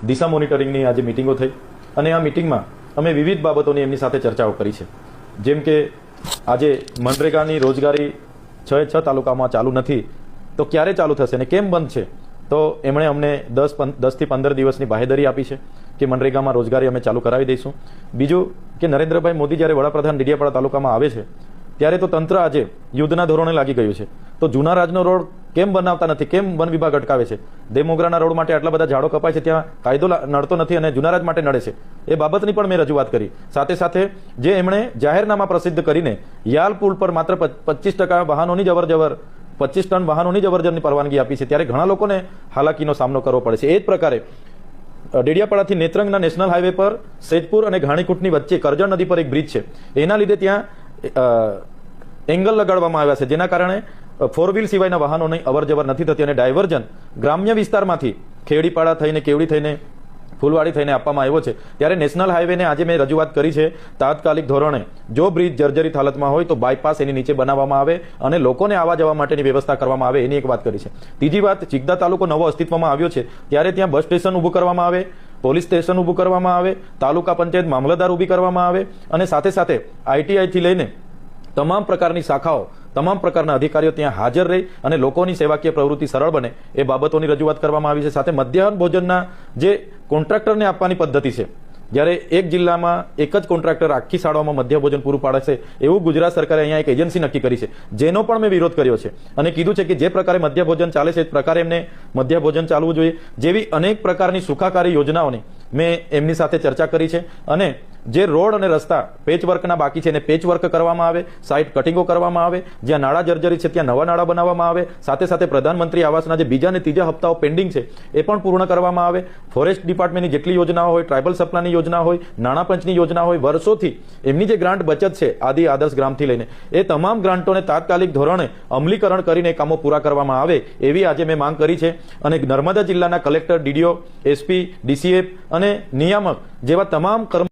દિશા મોનિટરિંગની આજે મિટિંગો થઈ અને આ મિટિંગમાં અમે વિવિધ બાબતોની એમની સાથે ચર્ચાઓ કરી છે. જેમ કે આજે મનરેગાની રોજગારી 6 તાલુકામાં ચાલુ નથી તો ક્યારે ચાલુ થશે અને કેમ બંધ છે, તો એમણે અમને 10 થી 15 દિવસની બાહેધરી આપી છે કે મનરેગામાં રોજગારી અમે ચાલુ કરાવી દઈશું. બીજું કે નરેન્દ્રભાઈ મોદી જ્યારે વડાપ્રધાન ડેડિયાપાડા તાલુકામાં આવે છે ત્યારે તો તંત્ર આજે યુદ્ધના ધોરણે લાગી ગયું છે. તો જૂના રાજનો રોડ કેમ બનાવતા નથી, કેમ વન વિભાગ અટકાવે છે? દેમોગરાના રોડ માટે આટલા બધા ઝાડો કપાય છે, ત્યાં કાયદો નડતો નથી અને જૂના રાજ માટે નડે છે. એ બાબતની પણ મેં રજૂઆત કરી. સાથે સાથે જે એમણે જાહેરનામા પ્રસિદ્ધ કરીને યાલ પુલ પર માત્ર 25% વાહનોની જવરજવર 25 ટન વાહનોની જવરજવરની પરવાનગી આપી છે, ત્યારે ઘણા લોકોને હાલાકીનો સામનો કરવો પડે છે. એ જ પ્રકારે ડેડિયાપાડાથી નેત્રંગના નેશનલ હાઈવે પર સેજપુર અને ઘાણીકૂટની વચ્ચે કરજણ નદી પર એક બ્રિજ છે. એના લીધે ત્યાં એંગલ લગાડવામાં આવ્યા છે, જેના કારણે 4 વ્હીલ સિવાયના વાહનોની અવરજવર નથી થતી અને ડાયવર્જન ગ્રામ્ય વિસ્તારમાંથી ખેડીપાડા થઈને કેવડી થઈને ફૂલવાડી થઈને આપવામાં આવ્યો છે. ત્યારે નેશનલ હાઈવેને આજે મેં રજૂઆત કરી છે તાત્કાલિક ધોરણે જો બ્રિજ જર્જરિત હાલતમાં હોય તો બાયપાસ એની નીચે બનાવવામાં આવે અને લોકોને આવવા જવા માટેની વ્યવસ્થા કરવામાં આવે, એની એક વાત કરી છે. ત્રીજી વાત, ચિકદા તાલુકો નવો અસ્તિત્વમાં આવ્યો છે ત્યારે ત્યાં બસ સ્ટેશન ઊભું કરવામાં આવે, પોલીસ સ્ટેશન ઊભું કરવામાં આવે, તાલુકા પંચાયત મામલતદાર ઊભી કરવામાં આવે અને સાથે સાથે આઈટીઆઈથી લઈને તમામ પ્રકારની શાખાઓ, તમામ પ્રકારના અધિકારીઓ ત્યાં હાજર રહી અને લોકોની સેવાકીય પ્રવૃત્તિ સરળ બને એ બાબતોની રજૂઆત કરવામાં આવી છે. સાથે મધ્યાહન ભોજનના જે કોન્ટ્રાક્ટરને આપવાની પદ્ધતિ છે, જ્યારે એક જિલ્લામાં એક જ કોન્ટ્રાક્ટર આખી શાળાઓમાં મધ્યાહન ભોજન પૂરું પાડે છે, એવું ગુજરાત સરકારે અહીંયા એક એજન્સી નક્કી કરી છે, જેનો પણ મેં વિરોધ કર્યો છે અને કીધું છે કે જે પ્રકારે મધ્યાહન ભોજન ચાલે છે એ પ્રકારે એમને મધ્યાહન ભોજન ચાલવું જોઈએ. જેવી અનેક પ્રકારની સુખાકારી યોજનાઓની મેં એમની સાથે ચર્ચા કરી છે અને જે રોડ અને રસ્તા પેચવર્કના બાકી છે એને પેચવર્ક કરવામાં આવે, સાઇટ કટિંગો કરવામાં આવે, જ્યાં નાળા જર્જરી છે ત્યાં નવા નાળા બનાવવામાં આવે, સાથે સાથે પ્રધાનમંત્રી આવાસના જે બીજા અને ત્રીજા હપ્તાઓ પેન્ડિંગ છે એ પણ પૂર્ણ કરવામાં આવે. ફોરેસ્ટ ડિપાર્ટમેન્ટની જેટલી યોજનાઓ હોય, ટ્રાઇબલ સપ્લાયની યોજના હોય, નાણાં પંચની યોજના હોય, વર્ષોથી એમની જે ગ્રાન્ટ બચત છે આદિ આદર્શ ગ્રામથી લઈને એ તમામ ગ્રાન્ટોને તાત્કાલિક ધોરણે અમલીકરણ કરીને કામો પૂરા કરવામાં આવે એવી આજે મેં માંગ કરી છે. અને નર્મદા જિલ્લાના કલેક્ટર, ડીડીઓ, એસપી, ડીસીએફ અને નિયામક જેવા તમામ કર્મ